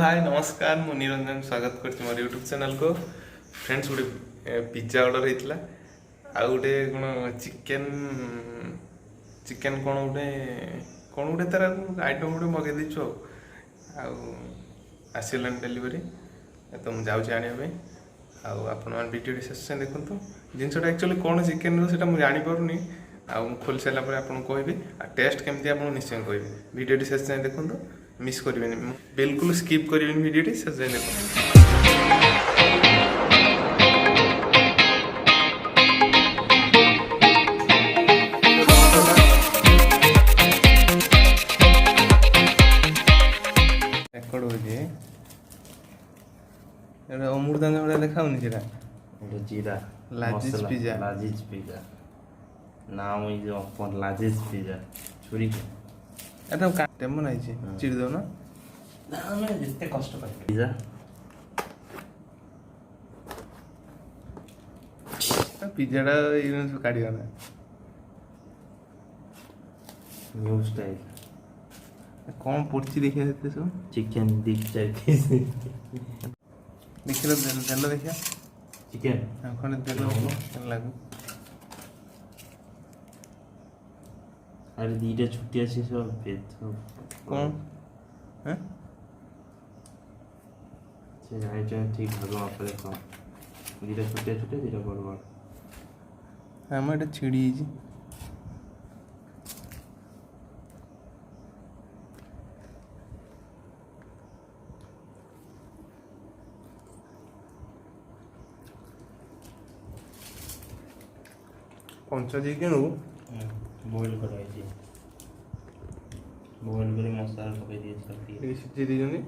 हाय नमस्कार मु निरंजन स्वागत करछि मोर यूट्यूब चैनल को। फ्रेंड्स गोटे पिज्जा ऑर्डर होइतला आ गोटे कोन चिकन चिकन कोन गोटे तार आइटम गोटे मगे दिछु आ आसिलन डिलीवरी तो मु जाउ जानिया पे आ आपण मान वीडियो शेष देखंतु जिनसटा एक्चुअली कोन चिकन रो सेटा मु जानि परनी आ खोल सारा पर आपन कहबी आ टेस्ट केमती आपन निश्चय कहबी वीडियो शेष देखंतु मिस करेंगे बिल्कुल स्किप करेंगे वीडियो से देखो। अमृतांजन भाया देखाऊनी सेटा जीरा लाजिज पिज्जा नाम अपन लाजिज पिज्जा छुरी एटा काटे बनाई छी चिड़ दो ना मैं जितने कष्ट कर पिज्जा पिज्जाटा इन काटिया ना न्यू स्टाइल कौन पड़ची देखिए देते सब चिकन दिख जाए कैसे देखिए तेल देखिए चिकन खंडे तेल लागू अरे दीटा छुट्टी अच्छी सब कौन हैं चल ठीक भागो आप देखो दीटा छुट्टी दीटा बड़ बड़ हम एटा छिड़ी जी पंचा चिकन बॉईल कराई बॉईल करे मसाला पकाई दिए सब सिझे दीजनी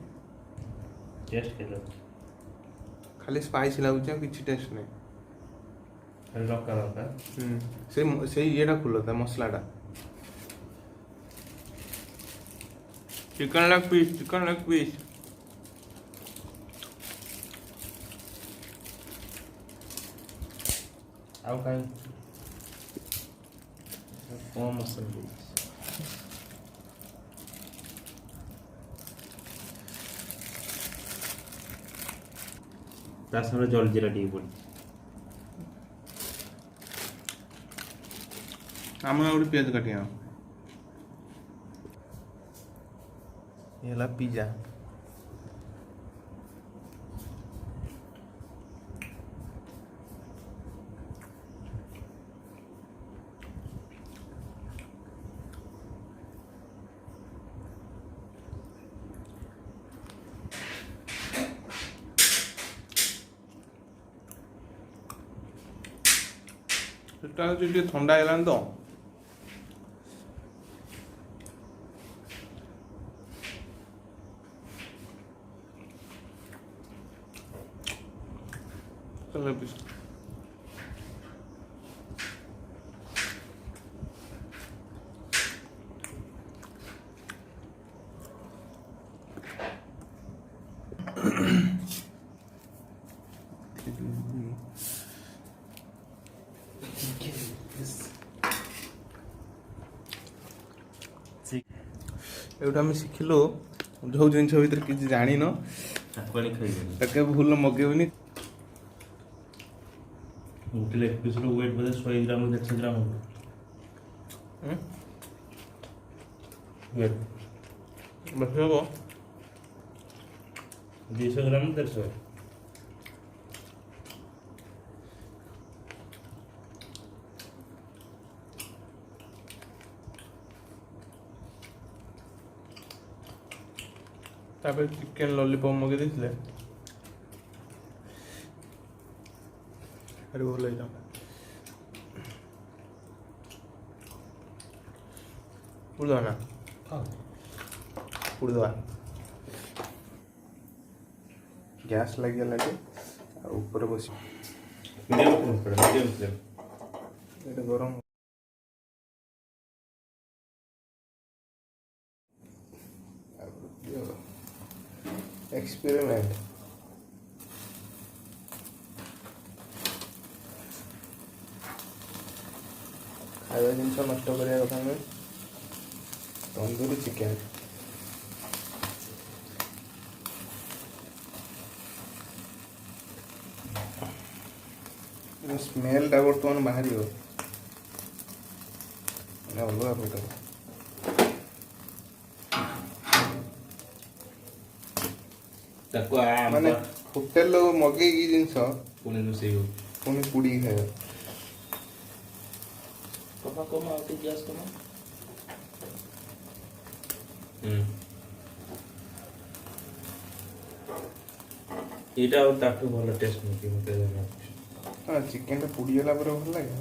टेस्ट के लो खाली स्पाइसी लागुछ किछि टेस्ट नै खाली रका से येटा खुलता मसलाटा चिकन लेग पीस आओ काई कौन मसाला तासमरे जल जीरा टी पड़ी आम गोटे पियाज काटिया ये पिज्जा ठंडा है तो चलो पीस एटा हम शिखिलु जो जिन भर कि जान ताके भूल मगेबनी होटल एपिसोड वेट बोले 100 ग्राम 150 ग्राम वेट बस हो 200 ग्राम 150 तापर चिकन लॉलीपॉप मगे देथिले अरे भल है पुड़ा ना पुड़ा गैस लगे लगे ऊपर बस मीडियम फ्लेम ये गरम एक्सपेरिमेंट खाଇବା ଜିନିଷ ନଷ୍ଟ କରିବା କଥା ନୁହେଁ तंदूरी चिकन ସ୍ମେଲଟା ବର୍ତ୍ତମାନ ବାହାରିବ ମାନେ ଅଲଗା ପ୍ରକାର। ତାକୁ ମାନେ ହୋଟେଲରୁ ମଗେଇକି ଜିନିଷ ପୁଣି ରୋଷେଇ ହଉ ପୁଣି ପୁଡ଼ିକି ଖାଇବା। କମା କମା ଆଉ ଟିକେ ଗ୍ୟାସ୍ କମା। ଏଇଟା ଆଉ ତାଠୁ ଭଲ ଟେଷ୍ଟ ନୁହେଁ ମତେ ଲାଗୁଛି। ହଁ ଚିକେନଟା ପୁଡ଼ିଗଲା ପରେ ଭଲ ଲାଗେ।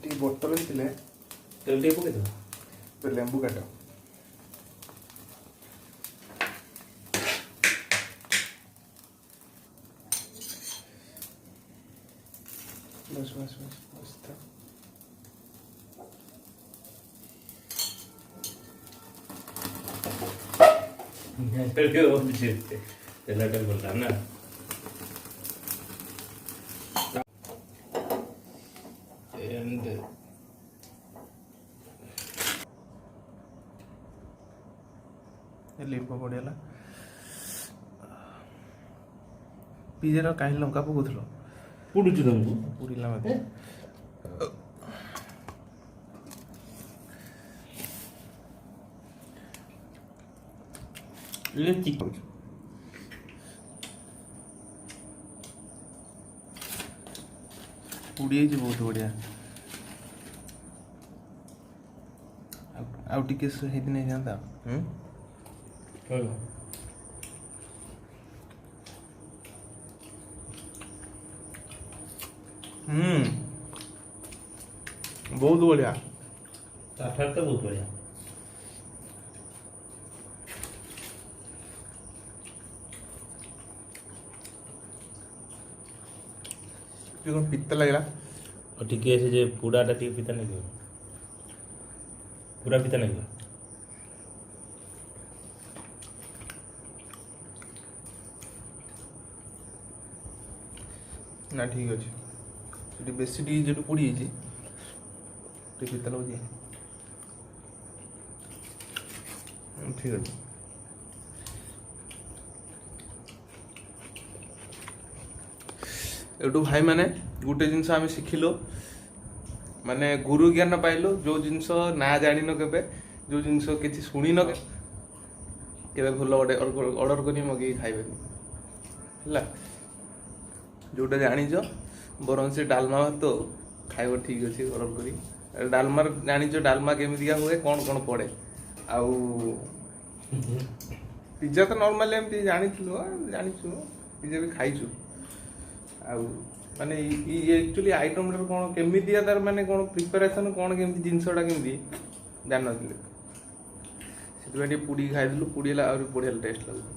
ଟିକେ ବୋଟଲ ଥିଲେ ତେଲ ଟିକେ ପକେଇଦବା। ତ ଲେମ୍ବୁ କାଟ। बस बस बस बस था। तेलाटा बोलता ना एंड ଲିମ୍ବ ପଡ଼ିଗଲା। ପିଜାର କାହିଁ ଲଙ୍କା ପକଉଥିଲ? ପୁଡୁଛୁ ତମକୁ ପୁଡ଼ିଲା ମତେ। ପୁଡ଼ି ହେଇଛି ବହୁତ ବଢ଼ିଆ। ଆଉ ଟିକେ ହେଇଦିନ ହେଇଯାନ୍ତା। ବହୁତ ବଢ଼ିଆ। ତାଠାରୁ ତ ବହୁତ ବଢ଼ିଆ। ଟିକେ ପିତା ଲାଗିଲା और टिके से जे पुडाटा टिके पिता नहीं गयो पूरा पिता नहीं गयो ना ठीक अच्छे ସେଠି ବେଶୀ ଟିକେ ଯେଠୁ ପୋଡ଼ି ଯାଇଛି ଟିକେ ପିତା ଲାଗୁଛି। ଠିକ୍ ଅଛି। ଏଠୁ ଭାଇ ମାନେ ଗୋଟେ ଜିନିଷ ଆମେ ଶିଖିଲୁ ମାନେ ଗୁରୁ ଜ୍ଞାନ ପାଇଲୁ। ଯେଉଁ ଜିନିଷ ନା ଜାଣିନ କେବେ, ଯେଉଁ ଜିନିଷ କିଛି ଶୁଣିନ କେବେ ଭଲ ଗୋଟେ ଅର୍ଡ଼ର କରି ମଗେଇକି ଖାଇବେନି ହେଲା। ଯେଉଁଟା ଜାଣିଛ ବରଂ ସେ ଡାଲମା ଭାତ ଖାଇବ ଠିକ୍ ଅଛି ଅର୍ଡ଼ର କରି। ଡାଲମାର ଜାଣିଛ ଡାଲମା କେମିତିକା ହୁଏ, କ'ଣ କ'ଣ ପଡ଼େ। ଆଉ ପିଜ୍ଜା ତ ନର୍ମାଲି ଏମିତି ଜାଣିଥିଲୁ, ଜାଣିଛୁ ପିଜ୍ଜା ବି ଖାଇଛୁ। ଆଉ ମାନେ ଆକ୍ଚୁଆଲି ଆଇଟମ୍ଟାର କ'ଣ କେମିତିଆ ତାର ମାନେ କ'ଣ ପ୍ରିପାରେସନ୍ କ'ଣ କେମିତି ଜିନିଷଟା କେମିତି ଜାଣିନଥିଲେ। ସେଥିପାଇଁ ଟିକେ ପୁଡ଼ିକି ଖାଇଥିଲୁ। ପୁଡ଼ିଲା ଆହୁରି ବଢ଼ିଆ ଟେଷ୍ଟ ଲାଗୁଛି।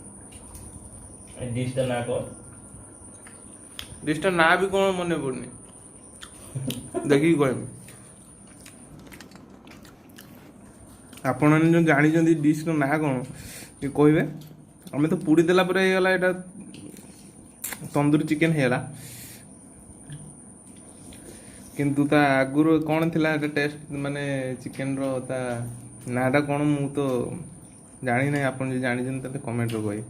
डिशटा ना कौन डिशटा ना भी କ'ଣ ମନେ ପଡ଼ୁନି, ଦେଖିକି କହିବି। ଆପଣମାନେ ଯେଉଁ ଜାଣିଛନ୍ତି ଡିଶ୍ର ନାଁ କ'ଣ ଟିକେ କହିବେ। ଆମେ ତ ପୁଡ଼ି ଦେଲା ପରେ ହେଇଗଲା, ଏଇଟା ତନ୍ଦୁରୀ ଚିକେନ୍ ହେଇଗଲା। କିନ୍ତୁ ତା ଆଗରୁ କ'ଣ ଥିଲା ଏଟା ଟେଷ୍ଟ ମାନେ ଚିକେନ୍ର ତା ନାଁଟା କ'ଣ ମୁଁ ତ ଜାଣିନାହିଁ। ଆପଣ ଯଦି ଜାଣିଛନ୍ତି ତାହେଲେ କମେଣ୍ଟରେ କହିବେ।